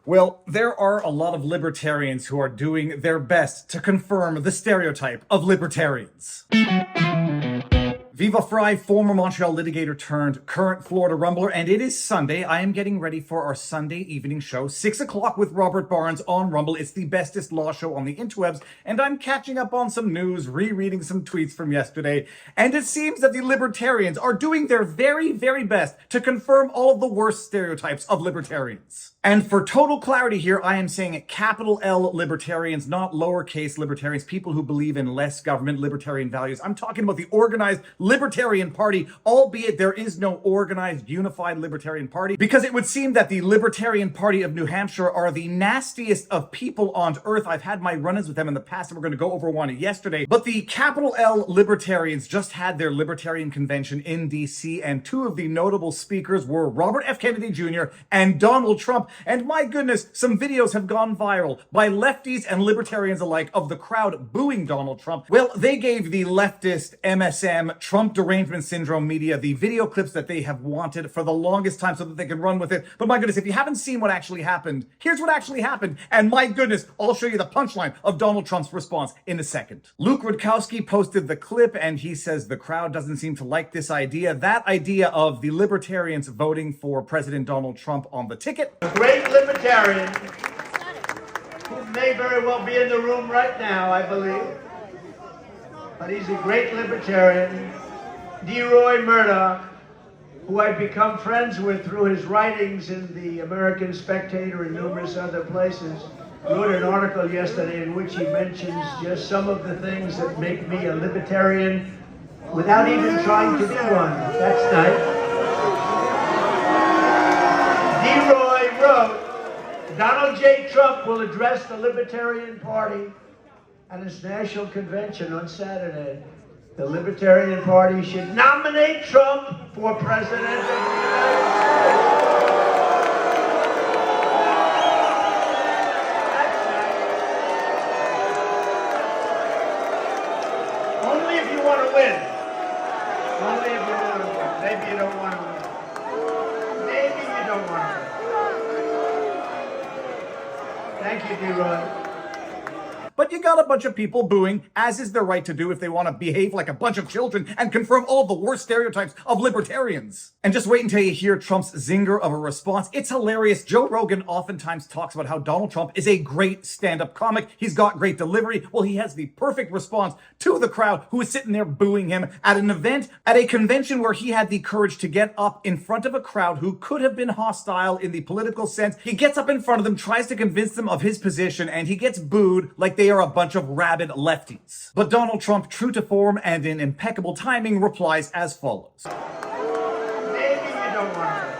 Well, there are a lot of libertarians who are doing their best to confirm the stereotype of libertarians. Viva Fry, former Montreal litigator turned current Florida rumbler, and it is Sunday. I am getting ready for our Sunday evening show, 6 o'clock with Robert Barnes on Rumble. It's the bestest law show on the interwebs, and I'm catching up on some news, rereading some tweets from yesterday, and it seems that the libertarians are doing their very, very best to confirm all of the worst stereotypes of libertarians. And for total clarity here, I am saying capital L libertarians, not lowercase libertarians, people who believe in less government, libertarian values. I'm talking about the organized Libertarian Party, albeit there is no organized, unified Libertarian Party, because it would seem that the Libertarian Party of New Hampshire are the nastiest of people on earth. I've had my run-ins with them in the past, and we're going to go over one yesterday. But the capital L Libertarians just had their Libertarian Convention in DC, and two of the notable speakers were Robert F. Kennedy Jr. and Donald Trump. And my goodness, some videos have gone viral by lefties and libertarians alike of the crowd booing Donald Trump. Well, they gave the leftist MSM Trump derangement syndrome media the video clips that they have wanted for the longest time so that they can run with it. But my goodness, if you haven't seen what actually happened, here's what actually happened. And my goodness, I'll show you the punchline of Donald Trump's response in a second. Luke Rudkowski posted the clip, and he says the crowd doesn't seem to like this idea. That idea of the libertarians voting for President Donald Trump on the ticket. A great libertarian who may very well be in the room right now, I believe. But he's a great libertarian. Roy Murdoch, who I've become friends with through his writings in the American Spectator and numerous other places, wrote an article yesterday in which he mentions just some of the things that make me a libertarian without even trying to be one. That's nice. Roy wrote, Donald J. Trump will address the Libertarian Party at its national convention on Saturday. The Libertarian Party should nominate Trump for president of the United States. Only if you want to win. Only if you want to win. Maybe you don't want to win. Maybe you don't want to win. Thank you, D-Roy. But you got a bunch of people booing, as is their right to do if they want to behave like a bunch of children and confirm all of the worst stereotypes of libertarians. And just wait until you hear Trump's zinger of a response. It's hilarious. Joe Rogan oftentimes talks about how Donald Trump is a great stand-up comic. He's got great delivery. Well, he has the perfect response to the crowd who is sitting there booing him at an event, at a convention where he had the courage to get up in front of a crowd who could have been hostile in the political sense. He gets up in front of them, tries to convince them of his position, and he gets booed like they are a bunch of rabid lefties. But Donald Trump, true to form and in impeccable timing, replies as follows. Maybe you don't want to.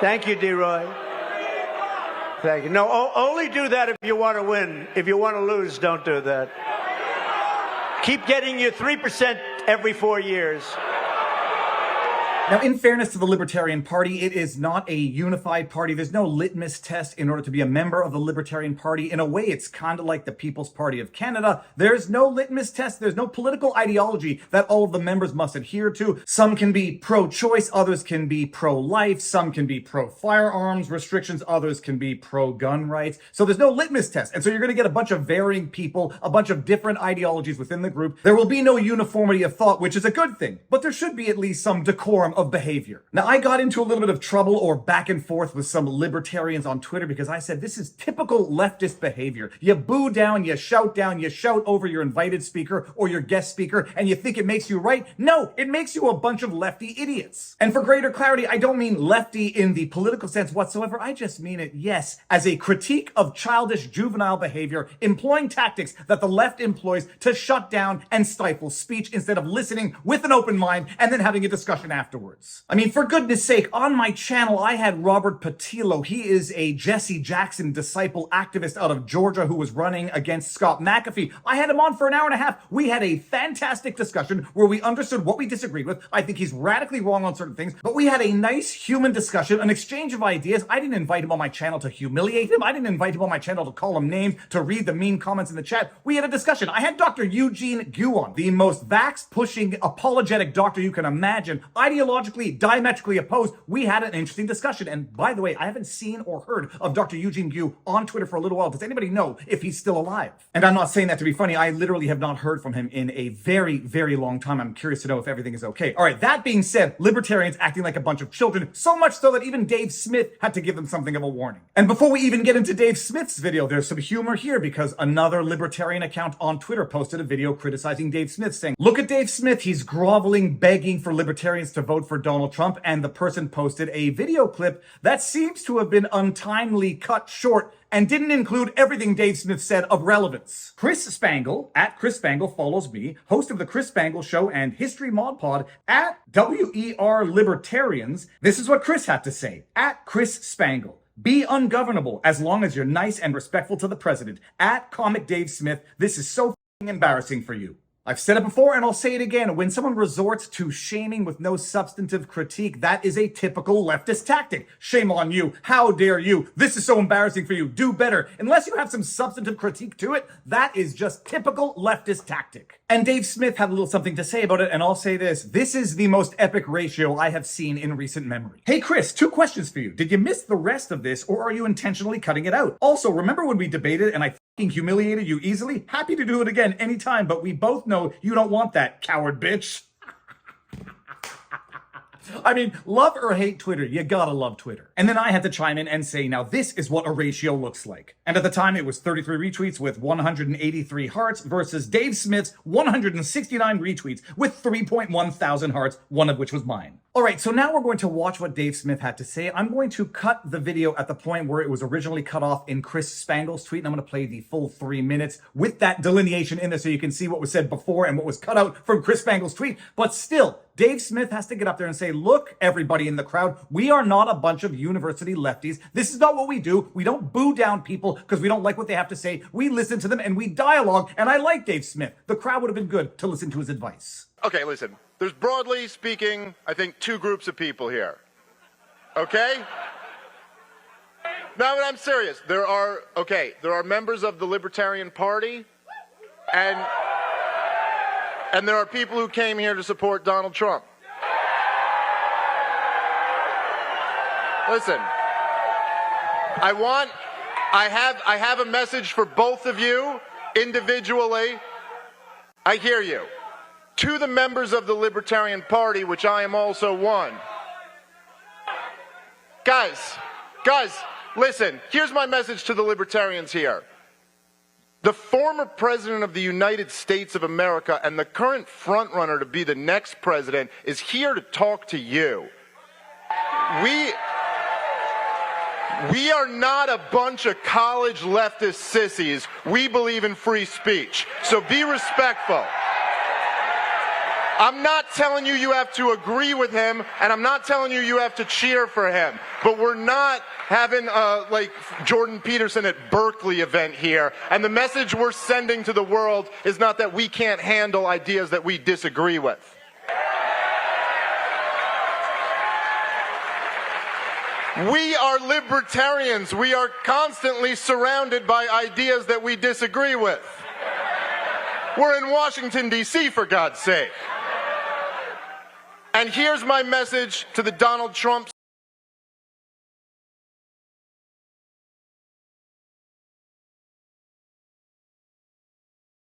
Thank you, D-Roy. Thank you. No, only do that if you want to win. If you want to lose, don't do that. Keep getting your 3% every 4 years. Now, in fairness to the Libertarian Party, it is not a unified party. There's no litmus test in order to be a member of the Libertarian Party. In a way, it's kind of like the People's Party of Canada. There's no litmus test. There's no political ideology that all of the members must adhere to. Some can be pro-choice, others can be pro-life, some can be pro-firearms restrictions, others can be pro-gun rights. So there's no litmus test. And so you're going to get a bunch of varying people, a bunch of different ideologies within the group. There will be no uniformity of thought, which is a good thing. But there should be at least some decorum of behavior. Now, I got into a little bit of trouble or back and forth with some libertarians on Twitter because I said this is typical leftist behavior. You boo down, you shout over your invited speaker or your guest speaker, and you think it makes you right? No, it makes you a bunch of lefty idiots. And for greater clarity, I don't mean lefty in the political sense whatsoever. I just mean it, yes, as a critique of childish juvenile behavior, employing tactics that the left employs to shut down and stifle speech instead of listening with an open mind and then having a discussion afterwards. I mean, for goodness sake, on my channel, I had Robert Patillo. He is a Jesse Jackson disciple activist out of Georgia who was running against Scott McAfee. I had him on for an hour and a half. We had a fantastic discussion where we understood what we disagreed with. I think he's radically wrong on certain things, but we had a nice human discussion, an exchange of ideas. I didn't invite him on my channel to humiliate him. I didn't invite him on my channel to call him names, to read the mean comments in the chat. We had a discussion. I had Dr. Eugene Gu on, the most vax-pushing, apologetic doctor you can imagine, ideologically ideologically diametrically opposed, we had an interesting discussion. And by the way, I haven't seen or heard of Dr. Eugene Gu on Twitter for a little while. Does anybody know if he's still alive? And I'm not saying that to be funny. I literally have not heard from him in a very, very long time. I'm curious to know if everything is okay. All right, that being said, libertarians acting like a bunch of children, so much so that even Dave Smith had to give them something of a warning. And before we even get into Dave Smith's video, there's some humor here because another libertarian account on Twitter posted a video criticizing Dave Smith, saying, look at Dave Smith, he's groveling, begging for libertarians to vote for Donald Trump, and the person posted a video clip that seems to have been untimely cut short and didn't include everything Dave Smith said of relevance. Chris Spangle, at Chris Spangle follows me, host of the Chris Spangle Show and History Mod Pod, at WER Libertarians. This is what Chris had to say, at Chris Spangle. Be ungovernable as long as you're nice and respectful to the president. At Comic Dave Smith, this is so f***ing embarrassing for you. I've said it before and I'll say it again. When someone resorts to shaming with no substantive critique, that is a typical leftist tactic. Shame on you. How dare you? This is so embarrassing for you. Do better. Unless you have some substantive critique to it, that is just typical leftist tactic. And Dave Smith had a little something to say about it, and I'll say this. This is the most epic ratio I have seen in recent memory. Hey Chris, 2 questions for you. Did you miss the rest of this, or are you intentionally cutting it out? Also, remember when we debated and I humiliated you easily? Happy to do it again anytime, but we both know you don't want that, coward bitch. I mean, love or hate Twitter, you gotta love Twitter. And then I had to chime in and say, now this is what a ratio looks like. And at the time it was 33 retweets with 183 hearts versus Dave Smith's 169 retweets with 3.1 thousand hearts, one of which was mine. All right, so now we're going to watch what Dave Smith had to say. I'm going to cut the video at the point where it was originally cut off in Chris Spangle's tweet, and I'm going to play the full 3 minutes with that delineation in there so you can see what was said before and what was cut out from Chris Spangle's tweet. But still, Dave Smith has to get up there and say, look, everybody in the crowd, we are not a bunch of university lefties. This is not what we do. We don't boo down people because we don't like what they have to say. We listen to them and we dialogue, and I like Dave Smith. The crowd would have been good to listen to his advice. Okay, listen. There's broadly speaking, I think, 2 groups of people here. Okay? No, but I'm serious. There are members of the Libertarian Party, and there are people who came here to support Donald Trump. Listen, I have a message for both of you individually. I hear you. To the members of the Libertarian Party, which I am also one. Guys, listen, here's my message to the Libertarians here. The former President of the United States of America and the current frontrunner to be the next president is here to talk to you. We are not a bunch of college leftist sissies. We believe in free speech. So be respectful. I'm not telling you you have to agree with him, and I'm not telling you have to cheer for him. But we're not having like Jordan Peterson at Berkeley event here. And the message we're sending to the world is not that we can't handle ideas that we disagree with. We are libertarians. We are constantly surrounded by ideas that we disagree with. We're in Washington, D.C., for God's sake. And here's my message to the Donald Trump.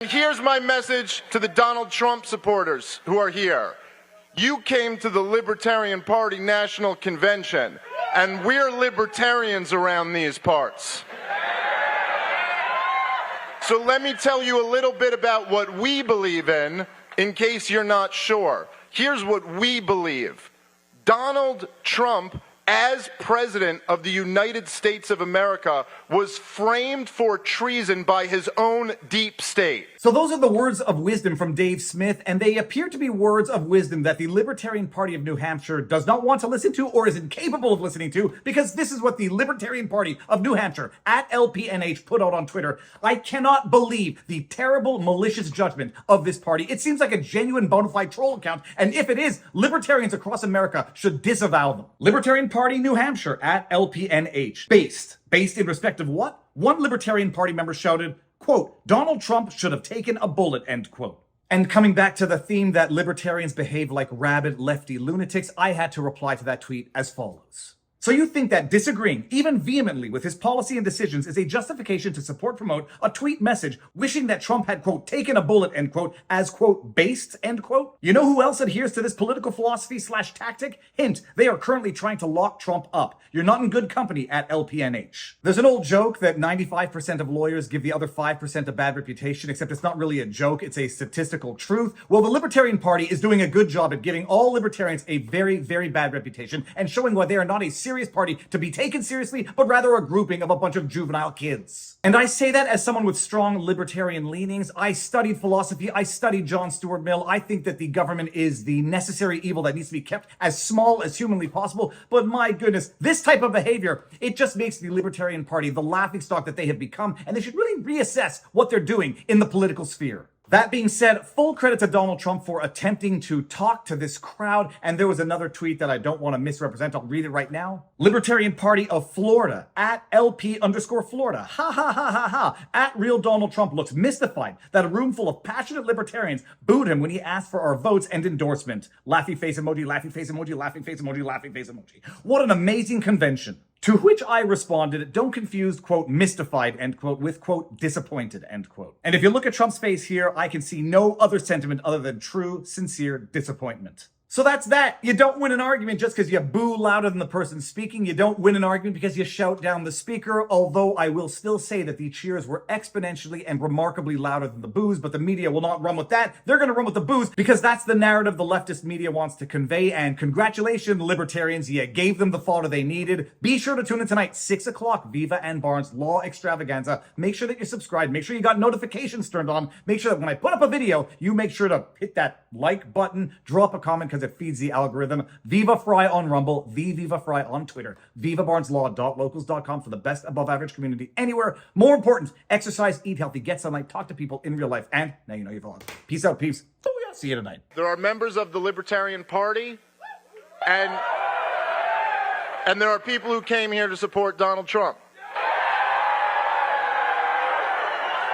Here's my message to the Donald Trump supporters who are here. You came to the Libertarian Party National Convention, and we're libertarians around these parts. So let me tell you a little bit about what we believe in case you're not sure. Here's what we believe. Donald Trump, as President of the United States of America, was framed for treason by his own deep state. So those are the words of wisdom from Dave Smith, and they appear to be words of wisdom that the Libertarian Party of New Hampshire does not want to listen to or is incapable of listening to, because this is what the Libertarian Party of New Hampshire, at LPNH, put out on Twitter. I cannot believe the terrible, malicious judgment of this party. It seems like a genuine bona fide troll account, and if it is, libertarians across America should disavow them. Libertarian Party New Hampshire, at LPNH. Based in respect of what? One Libertarian Party member shouted, quote, Donald Trump should have taken a bullet, end quote. And coming back to the theme that libertarians behave like rabid lefty lunatics, I had to reply to that tweet as follows. So you think that disagreeing, even vehemently, with his policy and decisions is a justification to support, promote a tweet message wishing that Trump had, quote, taken a bullet, end quote, as, quote, based, end quote? You know who else adheres to this political philosophy / tactic? Hint, they are currently trying to lock Trump up. You're not in good company at LPNH. There's an old joke that 95% of lawyers give the other 5% a bad reputation, except it's not really a joke, it's a statistical truth. Well, the Libertarian Party is doing a good job at giving all libertarians a very, very bad reputation and showing why they are not a serious party to be taken seriously, but rather a grouping of a bunch of juvenile kids. And I say that as someone with strong libertarian leanings. I studied philosophy. I studied John Stuart Mill. I think that the government is the necessary evil that needs to be kept as small as humanly possible. But my goodness, this type of behavior, it just makes the Libertarian Party the laughingstock that they have become, and they should really reassess what they're doing in the political sphere. That being said, full credit to Donald Trump for attempting to talk to this crowd. And there was another tweet that I don't want to misrepresent. I'll read it right now. Libertarian Party of Florida, at LP_Florida. Ha ha ha ha ha. At Real Donald Trump looks mystified that a room full of passionate libertarians booed him when he asked for our votes and endorsement. Laughy face emoji, laughy face emoji, laughing face emoji, laughing face emoji. What an amazing convention. To which I responded, don't confuse, quote, mystified, end quote, with, quote, disappointed, end quote. And if you look at Trump's face here, I can see no other sentiment other than true, sincere disappointment. So that's that. You don't win an argument just because you boo louder than the person speaking. You don't win an argument because you shout down the speaker, although I will still say that the cheers were exponentially and remarkably louder than the boos, but the media will not run with that. They're going to run with the boos because that's the narrative the leftist media wants to convey. And congratulations, libertarians. You gave them the fodder they needed. Be sure to tune in tonight, 6 o'clock, Viva and Barnes Law Extravaganza. Make sure that you're subscribed. Make sure you got notifications turned on. Make sure that when I put up a video, you make sure to hit that like button, drop a comment because it feeds the algorithm. Viva Fry on Rumble, Viva Fry on Twitter, vivabarneslaw.locals.com for the best above average community anywhere. More important, exercise, eat healthy, get sunlight, talk to people in real life, and now you know you're vlog. Peace out, peeps. Oh yeah, see you tonight. There are members of the Libertarian Party, and there are people who came here to support Donald Trump.